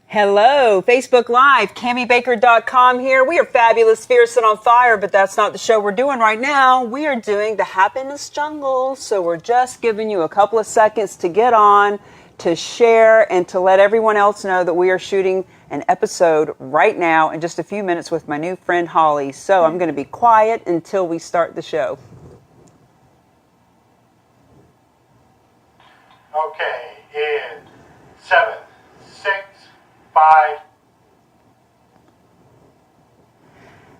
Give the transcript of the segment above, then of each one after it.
Hello, Facebook Live, CamiBaker.com here. We are fabulous, fierce, and on fire, but that's not the show we're doing right now. We are doing the Happiness Jungle, so we're just giving you a couple of seconds to get on, to share, and to let everyone else know that we are shooting an episode right now in just a few minutes with my new friend Holly. So I'm going to be quiet until we start the show. Okay, in 7, 6, 5.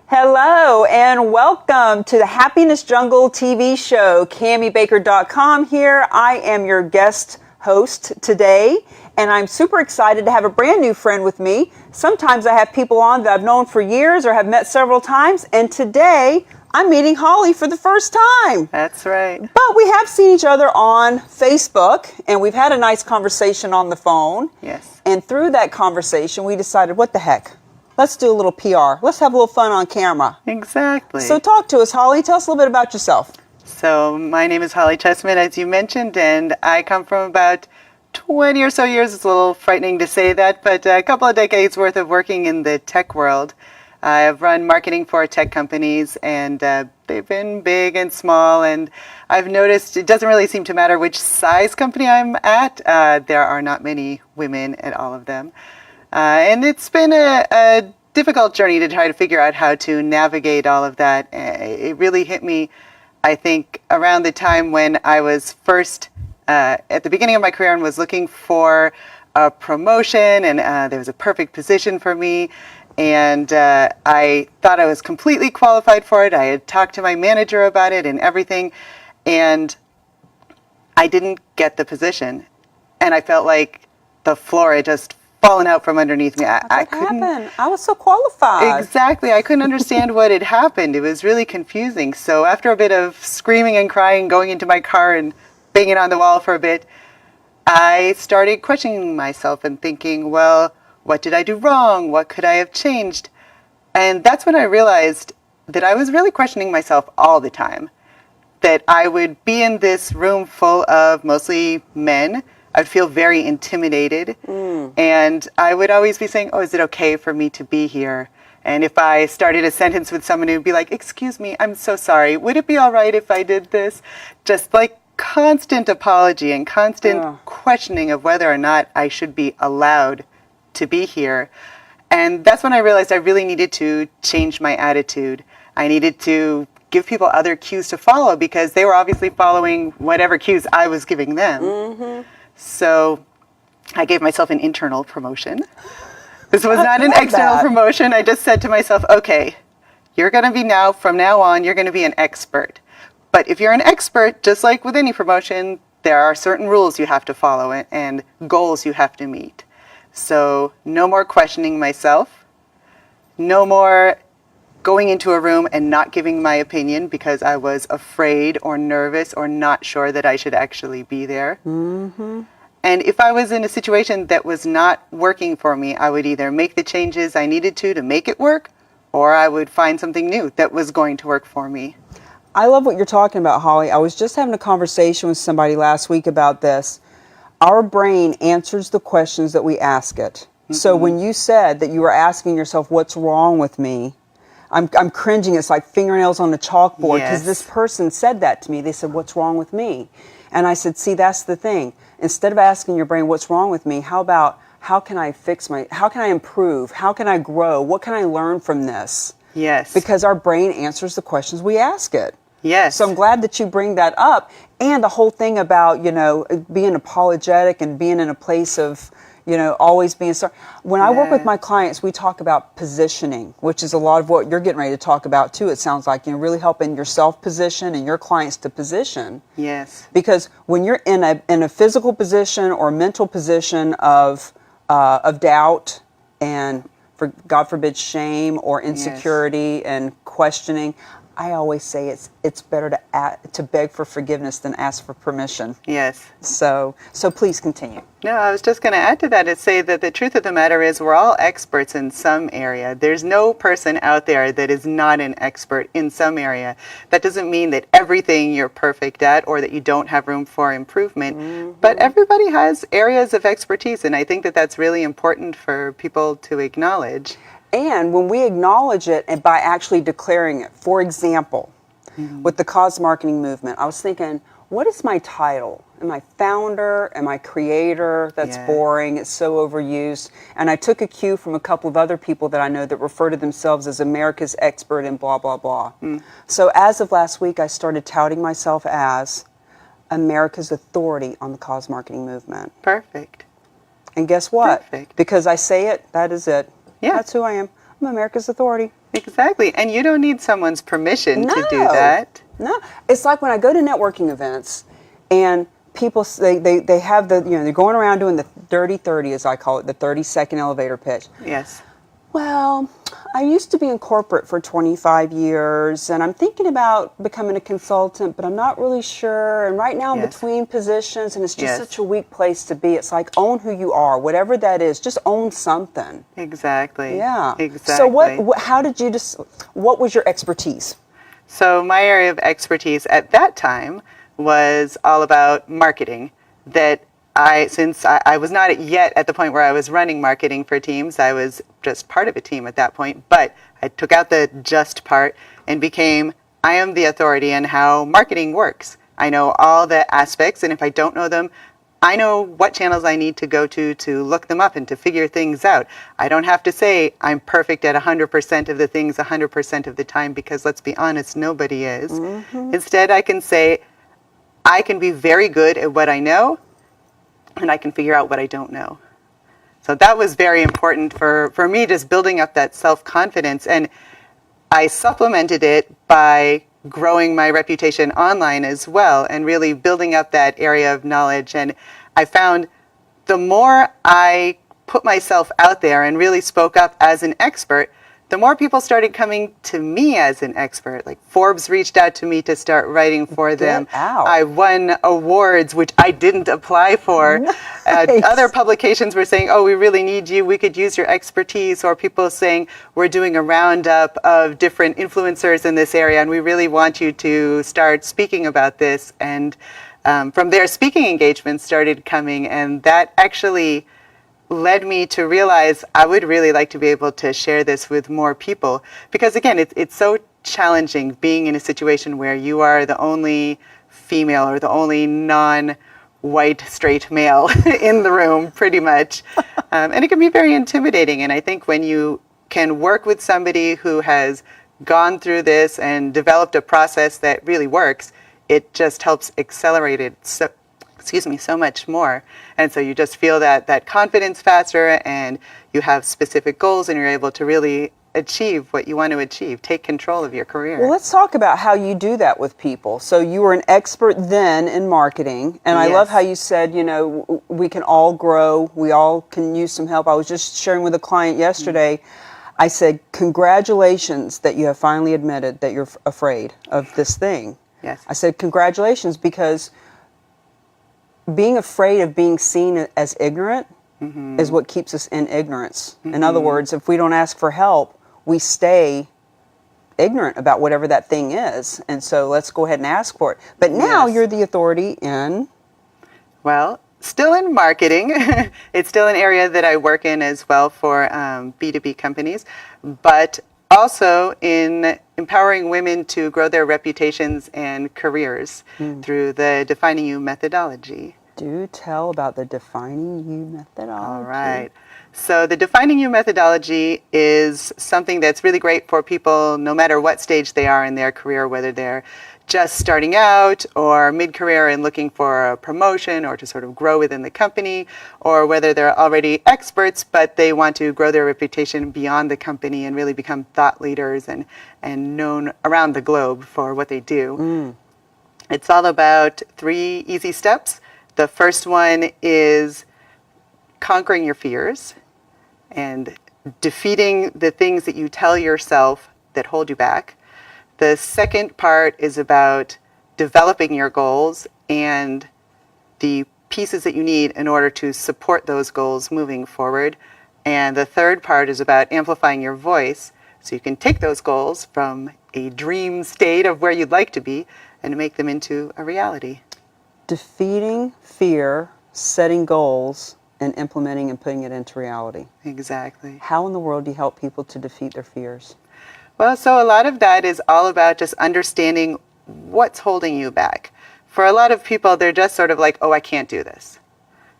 Hello and welcome to the Happiness Jungle TV show. CamiBaker.com here. I am your guest host today, and I'm super excited to have a brand new friend with me. Sometimes I have people on that I've known for years or have met several times, and today I'm meeting Holly for the first time. That's right. But we have seen each other on Facebook, and we've had a nice conversation on the phone. Yes. And through that conversation, we decided, what the heck? Let's do a little PR. Let's have a little fun on camera. Exactly. So talk to us, Holly. Tell us a little bit about yourself. So my name is Holly Chessman, as you mentioned, and I come from about 20 or so years. It's a little frightening to say that, but a couple of decades worth of working in the tech world. I've run marketing for tech companies, and they've been big and small, and I've noticed it doesn't really seem to matter which size company I'm at. There are not many women at all of them. And it's been a difficult journey to try to figure out how to navigate all of that. It really hit me, I think, around the time when I was first at the beginning of my career and was looking for a promotion, and there was a perfect position for me. And I thought I was completely qualified for it. I had talked to my manager about it and everything, and I didn't get the position. And I felt like the floor had just fallen out from underneath me. I couldn't. Happened? I was so qualified. Exactly. I couldn't understand what had happened. It was really confusing. So after a bit of screaming and crying, going into my car and banging on the wall for a bit, I started questioning myself and thinking, well, what did I do wrong? What could I have changed? And that's when I realized that I was really questioning myself all the time. That I would be in this room full of mostly men. I'd feel very intimidated. And I would always be saying, oh, is it okay for me to be here? And if I started a sentence with someone who'd be like, excuse me, I'm so sorry. Would it be all right if I did this? Just like constant apology and constant questioning of whether or not I should be allowed to be here. And that's when I realized I really needed to change my attitude. I needed to give people other cues to follow because they were obviously following whatever cues I was giving them. So I gave myself an internal promotion. This was not an external promotion. I just said to myself, okay, you're going to be from now on, you're going to be an expert. But if you're an expert, just like with any promotion, there are certain rules you have to follow and goals you have to meet. So no more questioning myself, no more going into a room and not giving my opinion because I was afraid or nervous or not sure that I should actually be there. And if I was in a situation that was not working for me, I would either make the changes I needed to make it work, or I would find something new that was going to work for me. I love what you're talking about, Holly. I was just having a conversation with somebody last week about this. Our brain answers the questions that we ask it. So when you said that you were asking yourself, what's wrong with me? I'm cringing. It's like fingernails on a chalkboard because this person said that to me. They said, what's wrong with me? And I said, see, that's the thing. Instead of asking your brain, what's wrong with me? How about, how can I how can I improve? How can I grow? What can I learn from this? Yes. Because our brain answers the questions we ask it. Yes. So I'm glad that you bring that up. And the whole thing about, being apologetic and being in a place of, always being sorry. When I work with my clients, we talk about positioning, which is a lot of what you're getting ready to talk about too. It sounds like, really helping yourself position and your clients to position. Yes. Because when you're in a physical position or mental position of doubt and, for God forbid, shame or insecurity and questioning, I always say it's better to beg for forgiveness than ask for permission. Yes. So please continue. No, I was just going to add to that and say that the truth of the matter is we're all experts in some area. There's no person out there that is not an expert in some area. That doesn't mean that everything you're perfect at or that you don't have room for improvement. But everybody has areas of expertise, and I think that that's really important for people to acknowledge. And when we acknowledge it and by actually declaring it, for example, with the cause marketing movement, I was thinking, what is my title? Am I founder? Am I creator? That's boring. It's so overused. And I took a cue from a couple of other people that I know that refer to themselves as America's expert in blah, blah, blah. So as of last week, I started touting myself as America's authority on the cause marketing movement. Perfect. And guess what? Perfect. Because I say it, that is it. Yeah. That's who I am. I'm America's authority. Exactly. And you don't need someone's permission to do No. that. No. It's like when I go to networking events and people, they have the, they're going around doing the dirty 30, as I call it, the 30-second elevator pitch. Yes. Well, I used to be in corporate for 25 years, and I'm thinking about becoming a consultant, but I'm not really sure. And right now I'm between positions, and it's just such a weak place to be. It's like, own who you are, whatever that is. Just own something. Exactly. Yeah. Exactly. So how did you what was your expertise? So my area of expertise at that time was all about marketing. Since I was not yet at the point where I was running marketing for teams, I was just part of a team at that point, but I took out the just part and I am the authority on how marketing works. I know all the aspects, and if I don't know them, I know what channels I need to go to look them up and to figure things out. I don't have to say I'm perfect at 100% of the things 100% of the time, because let's be honest, nobody is. Instead, I can say I can be very good at what I know, and I can figure out what I don't know. So that was very important for me, just building up that self-confidence. And I supplemented it by growing my reputation online as well and really building up that area of knowledge. And I found the more I put myself out there and really spoke up as an expert, the more people started coming to me as an expert. Like Forbes reached out to me to start writing for them. I won awards, which I didn't apply for. Nice. Other publications were saying, oh, we really need you. We could use your expertise. Or people saying, we're doing a roundup of different influencers in this area, and we really want you to start speaking about this. And from there, speaking engagements started coming, and that actually led me to realize I would really like to be able to share this with more people. Because again, it's so challenging being in a situation where you are the only female or the only non-white straight male in the room, pretty much. And it can be very intimidating. And I think when you can work with somebody who has gone through this and developed a process that really works, it just helps accelerate it so much more. And so you just feel that confidence faster, and you have specific goals, and you're able to really achieve what you want to achieve, take control of your career. Well, let's talk about how you do that with people. So you were an expert then in marketing, and I love how you said, we can all grow, we all can use some help. I was just sharing with a client yesterday, I said, congratulations that you have finally admitted that you're afraid of this thing. Yes. I said, congratulations, because being afraid of being seen as ignorant is what keeps us in ignorance. In other words, if we don't ask for help, we stay ignorant about whatever that thing is. And so let's go ahead and ask for it. But now you're the authority in? Well, still in marketing. It's still an area that I work in as well for B2B companies, but also in empowering women to grow their reputations and careers through the Defining You methodology. Do tell about the Defining You methodology. All right. So the Defining You methodology is something that's really great for people no matter what stage they are in their career, whether they're just starting out or mid-career and looking for a promotion or to sort of grow within the company, or whether they're already experts but they want to grow their reputation beyond the company and really become thought leaders and known around the globe for what they do. It's all about 3 easy steps. The first one is conquering your fears and defeating the things that you tell yourself that hold you back. The second part is about developing your goals and the pieces that you need in order to support those goals moving forward. And the third part is about amplifying your voice so you can take those goals from a dream state of where you'd like to be and make them into a reality. Defeating fear, setting goals, and implementing and putting it into reality. Exactly. How in the world do you help people to defeat their fears? Well, so a lot of that is all about just understanding what's holding you back. For a lot of people, they're just sort of like, oh, I can't do this.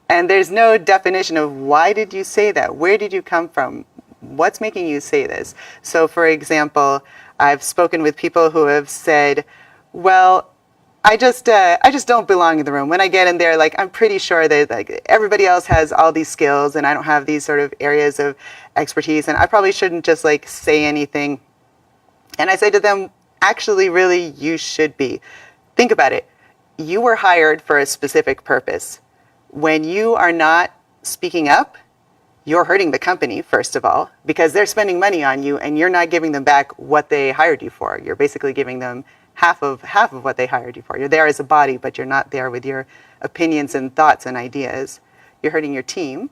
And there's no definition of why did you say that? Where did you come from? What's making you say this? So, for example, I've spoken with people who have said, well, I just don't belong in the room. When I get in there, like, I'm pretty sure that like everybody else has all these skills and I don't have these sort of areas of expertise and I probably shouldn't just like say anything. And I say to them, actually, really, you should be. Think about it. You were hired for a specific purpose. When you are not speaking up, you're hurting the company, first of all, because they're spending money on you and you're not giving them back what they hired you for. You're basically giving them half of what they hired you for. You're there as a body, but you're not there with your opinions and thoughts and ideas. You're hurting your team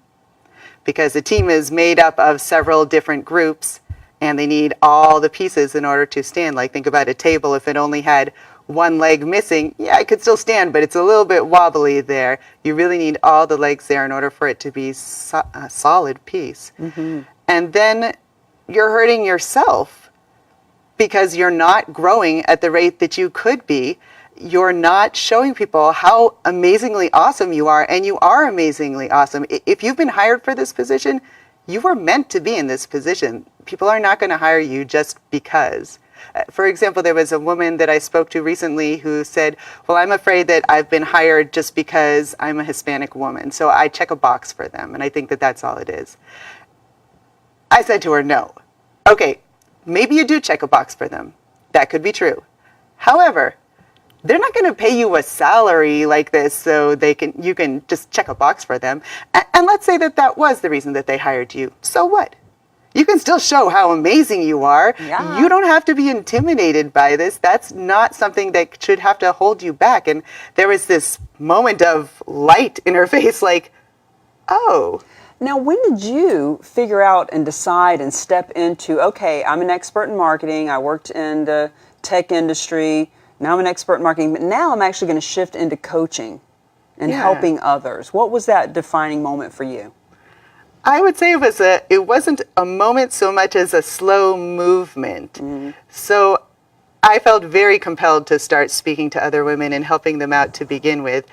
because the team is made up of several different groups and they need all the pieces in order to stand. Like, think about a table. If it only had one leg missing, yeah, it could still stand, but it's a little bit wobbly there. You really need all the legs there in order for it to be a solid piece. Mm-hmm. And then you're hurting yourself because you're not growing at the rate that you could be. You're not showing people how amazingly awesome you are, and you are amazingly awesome. If you've been hired for this position, you were meant to be in this position. People are not going to hire you just because. For example, there was a woman that I spoke to recently who said, well, I'm afraid that I've been hired just because I'm a Hispanic woman, so I check a box for them, and I think that that's all it is. I said to her, no. Okay, maybe you do check a box for them. That could be true. However, they're not going to pay you a salary like this so you can just check a box for them. And let's say that that was the reason that they hired you. So what? You can still show how amazing you are. Yeah. You don't have to be intimidated by this. That's not something that should have to hold you back. And there was this moment of light in her face, like, oh. Now, when did you figure out and decide and step into, okay, I'm an expert in marketing. I worked in the tech industry. Now I'm an expert in marketing. But now I'm actually going to shift into coaching and helping others. What was that defining moment for you? I would say it wasn't a moment so much as a slow movement. Mm-hmm. So I felt very compelled to start speaking to other women and helping them out to begin with.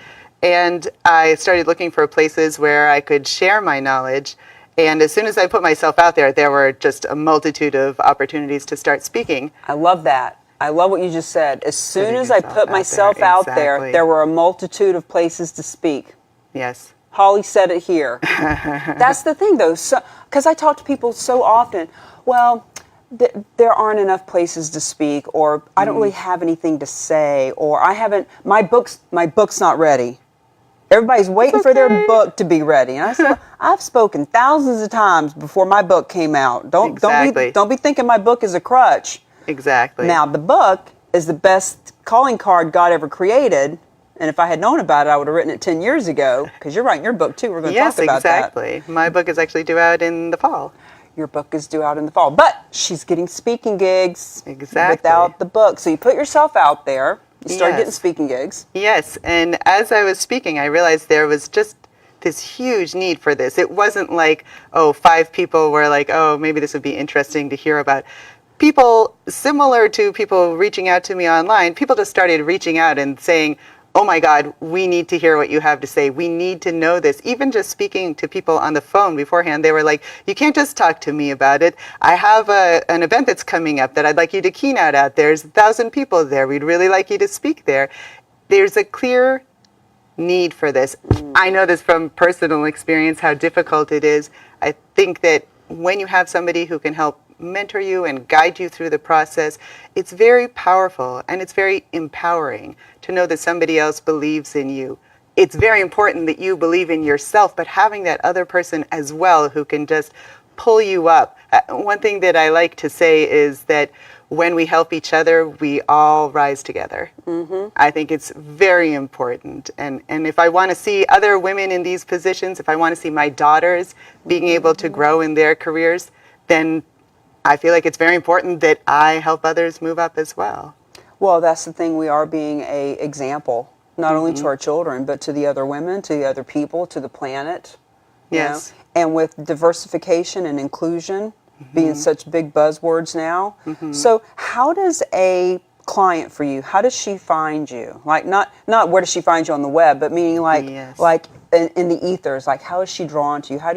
And I started looking for places where I could share my knowledge. And as soon as I put myself out there, there were just a multitude of opportunities to start speaking. I love that. I love what you just said. As soon as I put myself out there, there were a multitude of places to speak. Yes. Holly said it here. That's the thing, though, because I talk to people so often. Well, there aren't enough places to speak, or I don't really have anything to say, or I haven't. My book's not ready. Everybody's waiting for their book to be ready. And I said, well, I've spoken thousands of times before my book came out. Don't be thinking my book is a crutch. Exactly. Now, the book is the best calling card God ever created. And if I had known about it, I would have written it 10 years ago, because you're writing your book, too. We're going to talk about that. Yes, exactly. My book is actually due out in the fall. Your book is due out in the fall. But she's getting speaking gigs without the book. So you put yourself out there. You started getting speaking gigs. Yes. And as I was speaking, I realized there was just this huge need for this. It wasn't like, 5 people were like, maybe this would be interesting to hear about. People similar to people reaching out to me online, people just started reaching out and saying, oh my God, we need to hear what you have to say. We need to know this. Even just speaking to people on the phone beforehand, they were like, you can't just talk to me about it. I have an event that's coming up that I'd like you to keynote at. There's 1,000 people there. We'd really like you to speak there. There's a clear need for this. I know this from personal experience, how difficult it is. I think that when you have somebody who can help mentor you and guide you through the process, it's very powerful and it's very empowering to know that somebody else believes in you. It's very important that you believe in yourself, but having that other person as well who can just pull you up. One thing that I like to say is that when we help each other, we all rise together. I think it's very important. And if I want to see other women in these positions, if I want to see my daughters being able to grow in their careers, then I feel like it's very important that I help others move up as well. Well, that's the thing. We are being a example, not only to our children, but to the other women, to the other people, to the planet. you Yes. know? And with diversification and inclusion being such big buzzwords now. So how does a client for you, how does she find you? Like not where does she find you on the web, but meaning like Yes. like in the ethers, like how is she drawn to you? How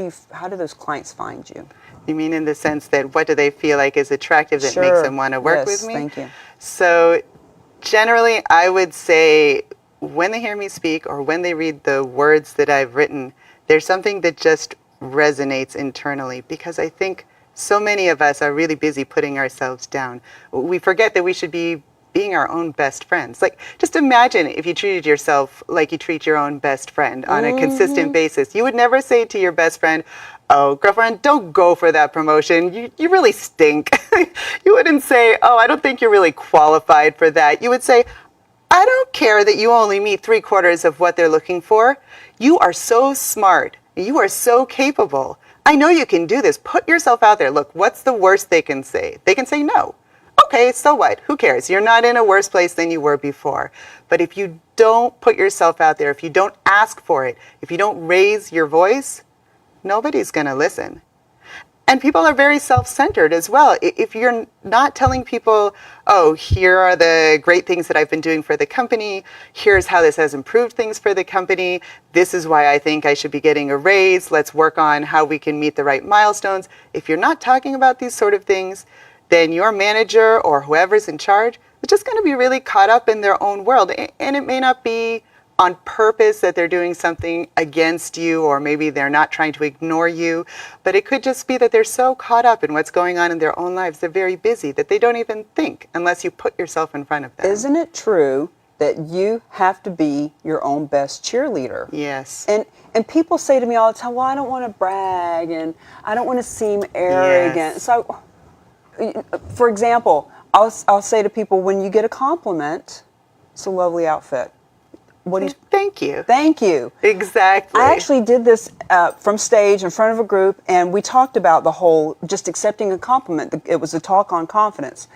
do those clients find you? You mean in the sense that what do they feel like is attractive that makes Sure. them want to work Yes, with me? thank you. So generally, I would say when they hear me speak or when they read the words that I've written, there's something that just resonates internally, because I think so many of us are really busy putting ourselves down. We forget that we should be being our own best friends. Like, just imagine if you treated yourself like you treat your own best friend on a consistent basis. You would never say to your best friend, "Oh, girlfriend, don't go for that promotion. You really stink." You wouldn't say, "Oh, I don't think you're really qualified for that." You would say, "I don't care that you only meet 3/4 of what they're looking for. You are so smart. You are so capable. I know you can do this. Put yourself out there. Look, what's the worst they can say? They can say no. Okay, so what? Who cares? You're not in a worse place than you were before." But if you don't put yourself out there, if you don't ask for it, if you don't raise your voice, nobody's going to listen. And people are very self-centered as well. If you're not telling people, "Oh, here are the great things that I've been doing for the company. Here's how this has improved things for the company. This is why I think I should be getting a raise. Let's work on how we can meet the right milestones." If you're not talking about these sort of things, then your manager or whoever's in charge is just going to be really caught up in their own world. And it may not be on purpose that they're doing something against you, or maybe they're not trying to ignore you, but it could just be that they're so caught up in what's going on in their own lives, they're very busy, that they don't even think unless you put yourself in front of them. Isn't it true that you have to be your own best cheerleader? Yes. And people say to me all the time, "Well, I don't want to brag and I don't want to seem arrogant." Yes. So, for example, I'll say to people, when you get a compliment, "It's a lovely outfit." What do you? Thank you. Thank you. Exactly. I actually did this from stage in front of a group, and we talked about the whole just accepting a compliment. It was a talk on confidence.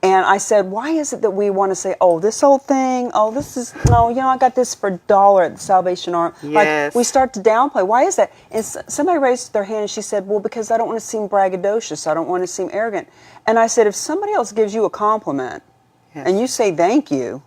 And I said, why is it that we want to say, "Oh, this old thing, oh, this is, no, I got this for $1 at the Salvation Army." Yes. Like, we start to downplay. Why is that? And somebody raised their hand and she said, "Well, because I don't want to seem braggadocious. I don't want to seem arrogant." And I said, if somebody else gives you a compliment Yes. and you say thank you,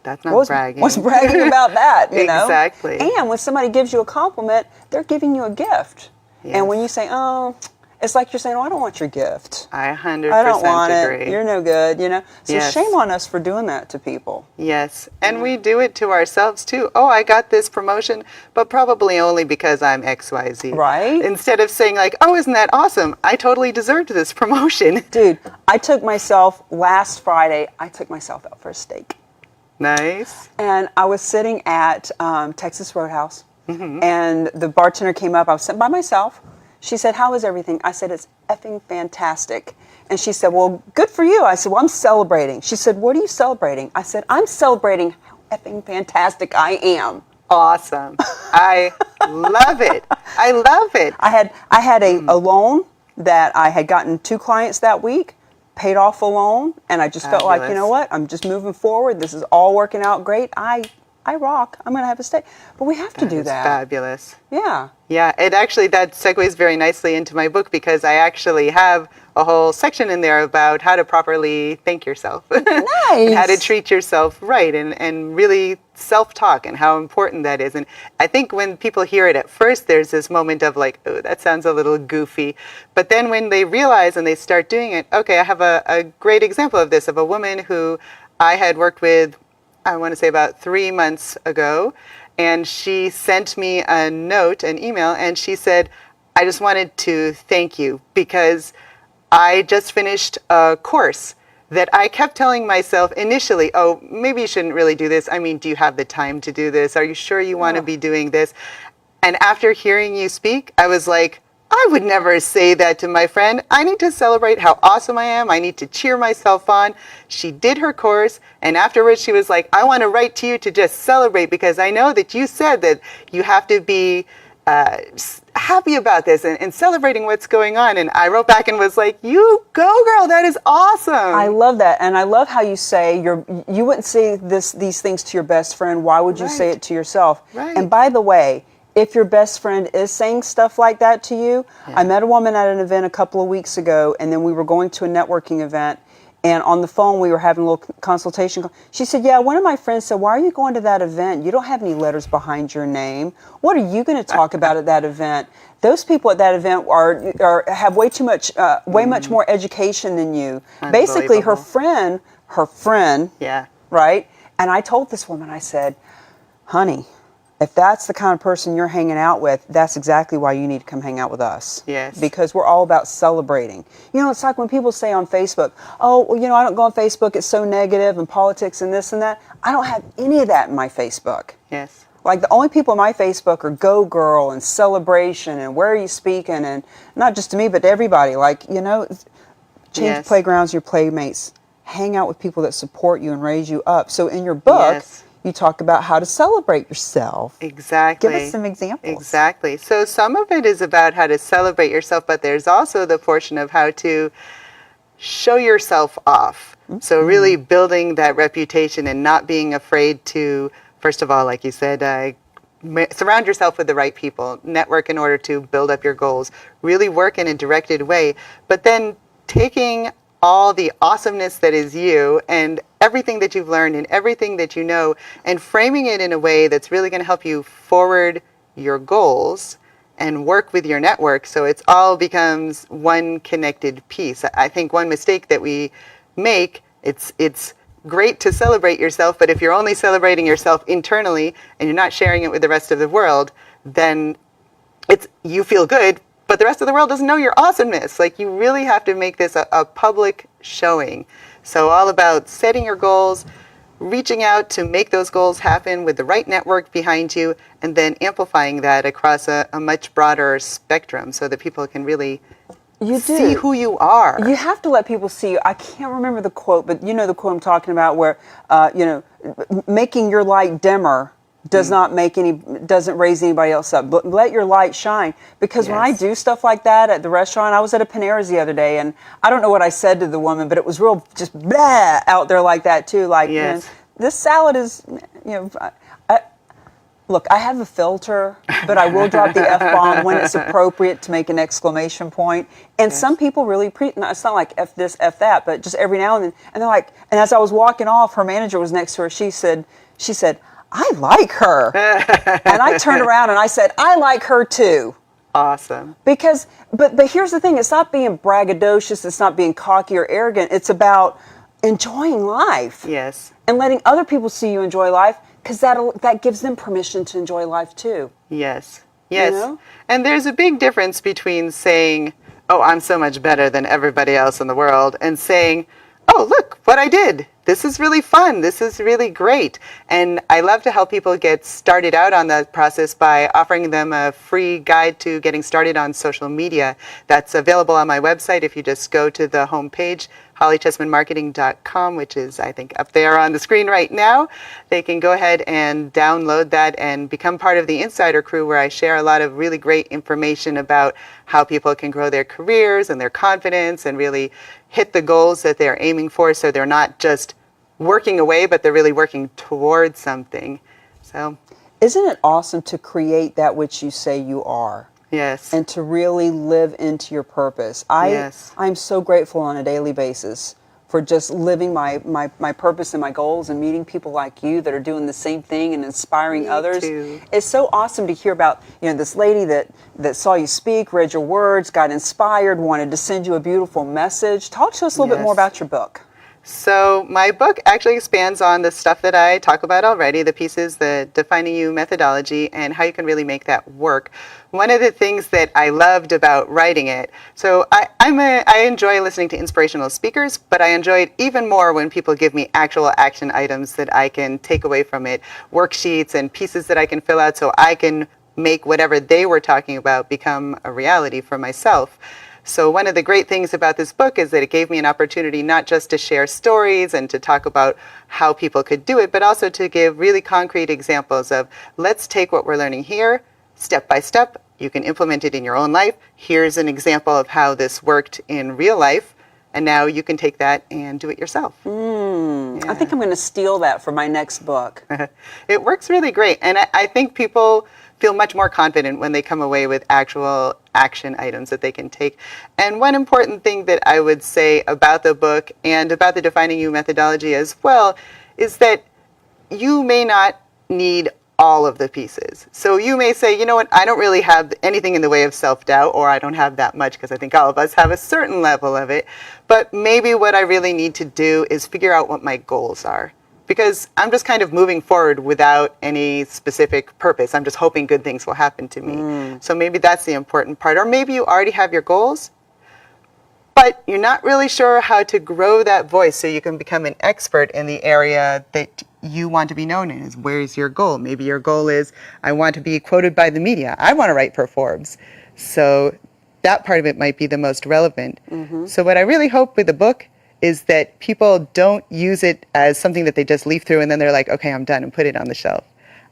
That's not bragging. what's bragging about that, you know? Exactly. And when somebody gives you a compliment, they're giving you a gift. Yes. And when you say, "Oh," it's like you're saying, "Oh, I don't want your gift. I 100% I don't want agree. it. You're no good," you know? So Yes. shame on us for doing that to people. Yes, and we do it to ourselves too. "Oh, I got this promotion, but probably only because I'm XYZ." Right. Instead of saying like, "Oh, isn't that awesome? I totally deserved this promotion." Dude, last Friday, I took myself out for a steak. Nice. And I was sitting at Texas Roadhouse, and the bartender came up. I was sitting by myself. She said, "How is everything?" I said, "It's effing fantastic." And she said, "Well, good for you." I said, "Well, I'm celebrating." She said, "What are you celebrating?" I said, "I'm celebrating how effing fantastic I am." Awesome. I love it. I love it. I had a loan that I had gotten 2 clients that week, paid off the loan, and I just felt like, you Fabulous. know what? I'm just moving forward. This is all working out great. I rock. I'm going to have a steak. But we have to do It's that. fabulous. Yeah. Yeah, that segues very nicely into my book, because I actually have a whole section in there about how to properly thank yourself. And how to treat yourself right, and really self-talk, and how important that is. And I think when people hear it at first, there's this moment of like, "Oh, that sounds a little goofy." But then when they realize and they start doing it, okay, I have a great example of this, of a woman who I had worked with, I want to say about 3 months ago. And she sent me a note, an email, and she said, "I just wanted to thank you because I just finished a course that I kept telling myself initially, oh, maybe you shouldn't really do this. I mean, do you have the time to do this? Are you sure you want to be doing this?" And after hearing you speak, I was like, I would never say that to my friend. I need to celebrate how awesome I am. I need to cheer myself on. She did her course, and afterwards she was like, I want to write to you to just celebrate because I know that you said that you have to be happy about this and celebrating what's going on. And I wrote back and was like, you go, girl. That is awesome. I love that. And I love how you say you wouldn't say these things to your best friend. Why would you say it to yourself? Right. And by the way, if your best friend is saying stuff like that to you, I met a woman at an event a couple of weeks ago, and then we were going to a networking event, and on the phone we were having a little consultation. She said, yeah, one of my friends said, why are you going to that event? You don't have any letters behind your name. What are you going to talk about at that event? Those people at that event have way much more education than you. Basically, her friend, right? And I told this woman, I said, honey, if that's the kind of person you're hanging out with, that's exactly why you need to come hang out with us. Yes. Because we're all about celebrating. You know, it's like when people say on Facebook, oh, well, you know, I don't go on Facebook, it's so negative and politics and this and that. I don't have any of that in my Facebook. Yes. Like the only people on my Facebook are Go Girl and celebration and where are you speaking, and not just to me, but to everybody. Like, you know, change playgrounds, your playmates. Hang out with people that support you and raise you up. So in your book, you talk about how to celebrate yourself. Exactly. Give us some examples. Exactly. So some of it is about how to celebrate yourself, but there's also the portion of how to show yourself off. So really building that reputation and not being afraid to, first of all, like you said, surround yourself with the right people, network in order to build up your goals, really work in a directed way, but then taking all the awesomeness that is you and everything that you've learned and everything that you know and framing it in a way that's really going to help you forward your goals and work with your network so it's all becomes one connected piece. I think one mistake that we make, it's great to celebrate yourself, but if you're only celebrating yourself internally and you're not sharing it with the rest of the world, then you feel good, but the rest of the world doesn't know your awesomeness. Like, you really have to make this a public showing. So all about setting your goals, reaching out to make those goals happen with the right network behind you, and then amplifying that across a much broader spectrum so that people can really see who you are. You have to let people see you. I can't remember the quote, but you know the quote I'm talking about where, making your light dimmer doesn't raise anybody else up, but let your light shine. Because when I do stuff like that at the restaurant, I was at a Panera's the other day, and I don't know what I said to the woman, but it was real just blah out there like that too. Like, this salad is, look, I have a filter, but I will drop the F-bomb when it's appropriate to make an exclamation point. And some people really, it's not like F this, F that, but just every now and then. And they're like, and as I was walking off, her manager was next to her. She said, I like her. And I turned around and I said, I like her too. Awesome. Because, but here's the thing, it's not being braggadocious, it's not being cocky or arrogant, it's about enjoying life. Yes. And letting other people see you enjoy life, because that gives them permission to enjoy life too. Yes. Yes. You know? And there's a big difference between saying, oh, I'm so much better than everybody else in the world, and saying, oh, look what I did. This is really fun. This is really great. And I love to help people get started out on that process by offering them a free guide to getting started on social media. That's available on my website. If you just go to the homepage, hollychessmanmarketing.com, which is, I think, up there on the screen right now. They can go ahead and download that and become part of the Insider Crew, where I share a lot of really great information about how people can grow their careers and their confidence and really hit the goals that they're aiming for, so they're not just working away, but they're really working towards something. So, isn't it awesome to create that which you say you are? Yes. And to really live into your purpose. I'm so grateful on a daily basis for just living my purpose and my goals and meeting people like you that are doing the same thing and inspiring others. Too. It's so awesome to hear about, this lady that saw you speak, read your words, got inspired, wanted to send you a beautiful message. Talk to us a little bit more about your book. So my book actually expands on the stuff that I talk about already, the pieces, the Defining You methodology, and how you can really make that work. One of the things that I loved about writing it, so I enjoy listening to inspirational speakers, but I enjoy it even more when people give me actual action items that I can take away from it, worksheets and pieces that I can fill out so I can make whatever they were talking about become a reality for myself. So one of the great things about this book is that it gave me an opportunity not just to share stories and to talk about how people could do it, but also to give really concrete examples of, let's take what we're learning here, step by step. You can implement it in your own life. Here's an example of how this worked in real life. And now you can take that and do it yourself. I think I'm going to steal that for my next book. It works really great. And I think people feel much more confident when they come away with actual action items that they can take. And one important thing that I would say about the book and about the Defining You methodology as well is that you may not need all of the pieces. So you may say, you know what, I don't really have anything in the way of self-doubt, or I don't have that much, because I think all of us have a certain level of it. But maybe what I really need to do is figure out what my goals are. Because I'm just kind of moving forward without any specific purpose. I'm just hoping good things will happen to me. So maybe that's the important part. Or maybe you already have your goals, but you're not really sure how to grow that voice so you can become an expert in the area that you want to be known as. Where's your goal? Maybe your goal is, I want to be quoted by the media. I want to write for Forbes. So that part of it might be the most relevant. So what I really hope with the book is that people don't use it as something that they just leaf through and then they're like, okay, I'm done, and put it on the shelf.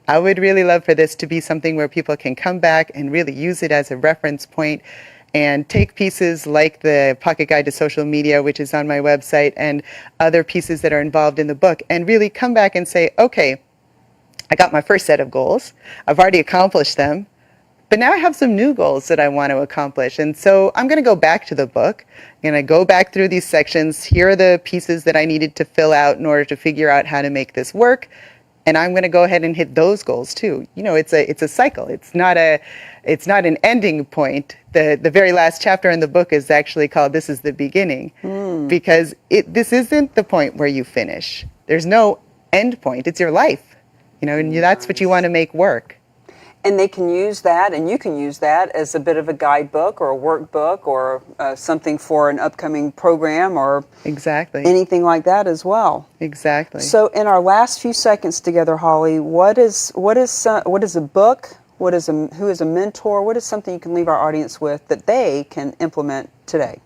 I would really love for this to be something where people can come back and really use it as a reference point and take pieces like the Pocket Guide to Social Media, which is on my website, and other pieces that are involved in the book, and really come back and say, okay, I got my first set of goals. I've already accomplished them. But now I have some new goals that I want to accomplish. And so I'm going to go back to the book. I'm going to go back through these sections. Here are the pieces that I needed to fill out in order to figure out how to make this work. And I'm going to go ahead and hit those goals too. You know, it's a cycle. It's not an ending point. The very last chapter in the book is actually called "This is the Beginning," because this isn't the point where you finish. There's no end point. It's your life. You know, and that's what you want to make work. And they can use that, and you can use that as a bit of a guidebook or a workbook or something for an upcoming program or Exactly. anything like that as well. Exactly. So in our last few seconds together, Holly, what is a book? Who is a mentor? What is something you can leave our audience with that they can implement today?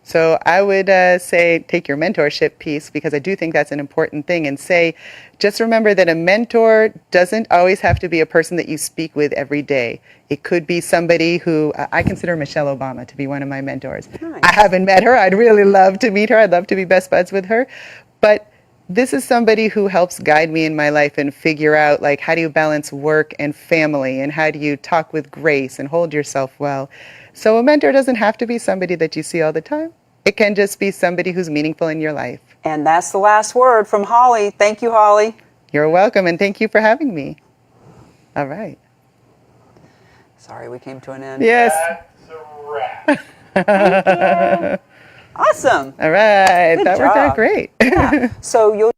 So I would say take your mentorship piece, because I do think that's an important thing, and say, just remember that a mentor doesn't always have to be a person that you speak with every day. It could be somebody who, I consider Michelle Obama to be one of my mentors. Nice. I haven't met her. I'd really love to meet her. I'd love to be best buds with her. But this is somebody who helps guide me in my life and figure out, like, how do you balance work and family, and how do you talk with grace and hold yourself well. So a mentor doesn't have to be somebody that you see all the time. It can just be somebody who's meaningful in your life. And that's the last word from Holly. Thank you, Holly. You're welcome, and thank you for having me. All right. Sorry, we came to an end. Yes. That's a wrap. Awesome. All right. Good That worked job. out great. Yeah. So you'll